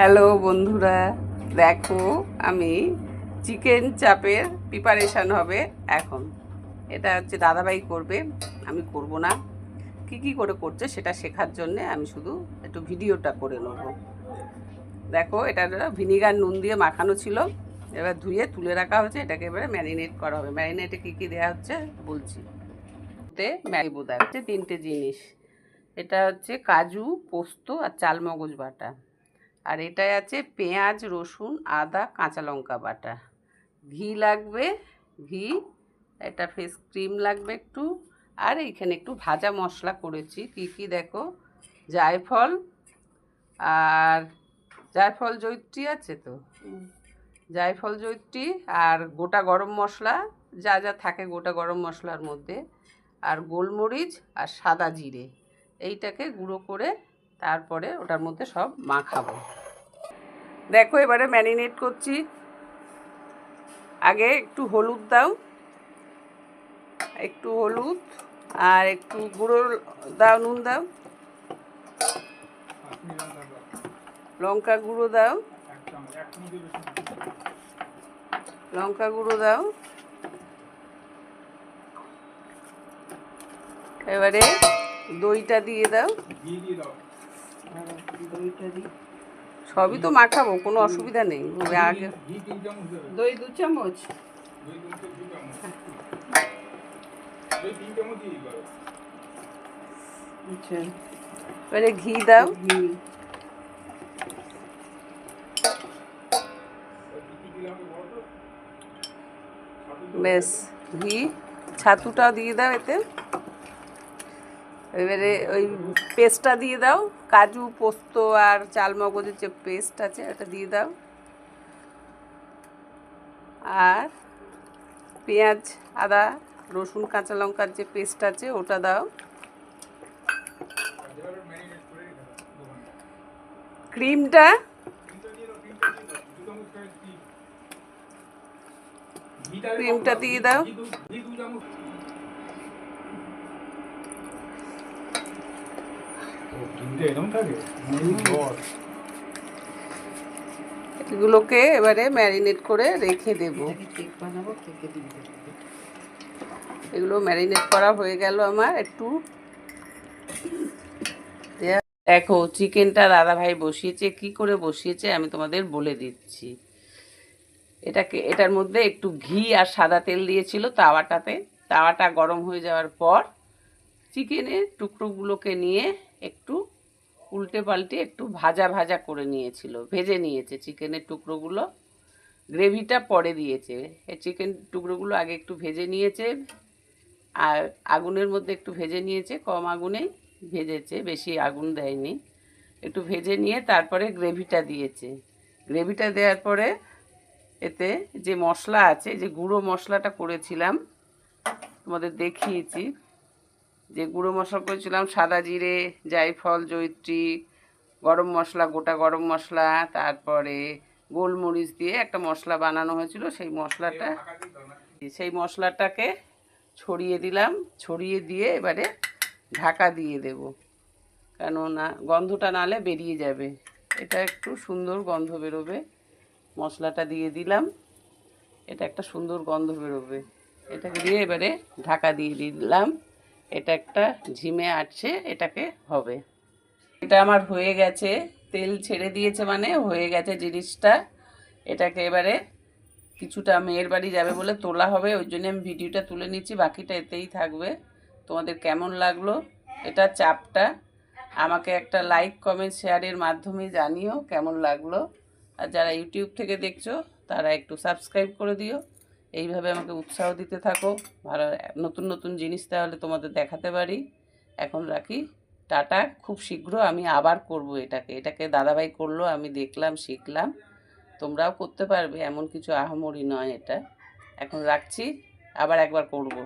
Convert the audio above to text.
Hello বন্ধুরা, দেখো আমি চিকেন চাপের প্রিপারেশান হবে এখন। এটা হচ্ছে দাদাভাই করবে, আমি করব না। কি করে করছে সেটা শেখার জন্যে আমি শুধু একটু ভিডিওটা করে নেব। দেখো, এটা ভিনিগার নুন দিয়ে মাখানো ছিল, এবার ধুয়ে তুলে রাখা হয়েছে। এটাকে এবারে ম্যারিনেট করা হবে। ম্যারিনেটে কী দেওয়া হচ্ছে বলছি। ম্যারিবো দেওয়া হচ্ছে 3টে জিনিস। এটা হচ্ছে কাজু, পোস্ত আর চালমগজ বাটা। আর এটায় আছে পেঁয়াজ, রসুন, আদা, কাঁচা লঙ্কা বাটা। ঘি লাগবে, ঘি, এটা ফেস ক্রিম লাগবে একটু। আর এইখানে একটু ভাজা মশলা করেছি। কি দেখো, জায়ফল আর জায়ফল জয়িত্রী আছে তো, জায়ফল জয়িত্রী আর গোটা গরম মশলা, যা যা থাকে গোটা গরম মশলার মধ্যে, আর গোলমরিচ আর সাদা জিরে, এইটাকে গুঁড়ো করে তারপরে ওটার মধ্যে সব মাখাবো। দেখো এবারে ম্যারিনেট করছি। আগে একটু হলুদ দাও, একটু হলুদ আর একটু গুঁড়ো দাও, নুন দাও, লঙ্কা গুঁড়ো দাও, লঙ্কা গুঁড়ো দাও। এবারে দইটা দিয়ে দাও। দইটা দিই, সবই তো মাখাবো, কোনো অসুবিধা নেই। আগে দই 2 চামচ, আচ্ছা। এবারে ঘি দাও, বেশ, ঘি, ছাতুটাও দিয়ে দাও এতে। এবারে ওই পেস্টটা দিয়ে দাও, কাজু, পোস্ত আর চালমগজের যে পেস্ট আছে ওটা দিয়ে দাও। আর পেঁয়াজ, আদা, রসুন, কাঁচা লঙ্কার যে পেস্ট আছে ওটা দাও। ক্রিমটা দিয়ে দাও। এগুলোকে এবারে ম্যারিনেট করে রেখে দেব। এগুলো ম্যারিনেট করা হয়ে গেল আমার। একটু দেখো, চিকেনটা দাদাভাই বসিয়েছে। কি করে বসিয়েছে আমি তোমাদের বলে দিচ্ছি। এটার মধ্যে একটু ঘি আর সাদা তেল দিয়েছিল তাওয়াটাতে। তাওয়াটা গরম হয়ে যাওয়ার পর চিকেনের টুকরোগুলোকে নিয়ে একটু উল্টে পাল্টে একটু ভাজা ভাজা করে নিয়েছিল, ভেজে নিয়েছে চিকেনের টুকরোগুলো। গ্রেভিটা পরে দিয়েছে। এই চিকেন টুকরোগুলো আগে একটু ভেজে নিয়েছে, আর আগুনের মধ্যে একটু ভেজে নিয়েছে, কম আগুনেই ভেজেছে, বেশি আগুন দেয়নি। একটু ভেজে নিয়ে তারপরে গ্রেভিটা দিয়েছে। গ্রেভিটা দেওয়ার পরে এতে যে মশলা আছে, যে গুঁড়ো মশলাটা করেছিলাম তোমাদের দেখিয়েছি, যে গুঁড়ো মশলা করেছিলাম, সাদা জিরে, জায়ফল, জয়িত্রী, গরম মশলা, গোটা গরম মশলা, তারপরে গোলমরিচ দিয়ে একটা মশলা বানানো হয়েছিল, সেই মশলাটাকে ছড়িয়ে দিলাম। ছড়িয়ে দিয়ে এবারে ঢাকা দিয়ে দেব, কেননা গন্ধটা নালে বেরিয়ে যাবে। এটা একটু সুন্দর গন্ধ বেরোবে। মশলাটা দিয়ে দিলাম, এটা একটা সুন্দর গন্ধ বেরোবে। এটাকে দিয়ে এবারে ঢাকা দিয়ে দিলাম। এটা একটা ঝিমে আছে, এটাকে হবে। এটা আমার হয়ে গেছে, তেল ছেড়ে দিয়েছে, মানে হয়ে গেছে জিনিসটা। এটাকে এবারে কিছুটা মেয়ের বাড়ি যাবে বলে তোলা হবে, ওই জন্য আমি ভিডিওটা তুলে নিচ্ছি, বাকিটা এতেই থাকবে। তোমাদের কেমন লাগলো এটা চাপটা আমাকে একটা লাইক, কমেন্ট, শেয়ারের মাধ্যমে জানিও কেমন লাগলো। আর যারা ইউটিউব থেকে দেখছো তারা একটু সাবস্ক্রাইব করে দিও। এইভাবে আমাকে উৎসাহ দিতে থাকো, ভালো নতুন নতুন জিনিস তাহলে তোমাদের দেখাতে পারি। এখন রাখি, টাটা। খুব শীঘ্র আমি আবার করব এটাকে দাদাভাই করলো, আমি দেখলাম, শিখলাম। তোমরাও করতে পারবে, এমন কিছু আহামরি নয় এটা। এখন রাখছি, আবার একবার করব।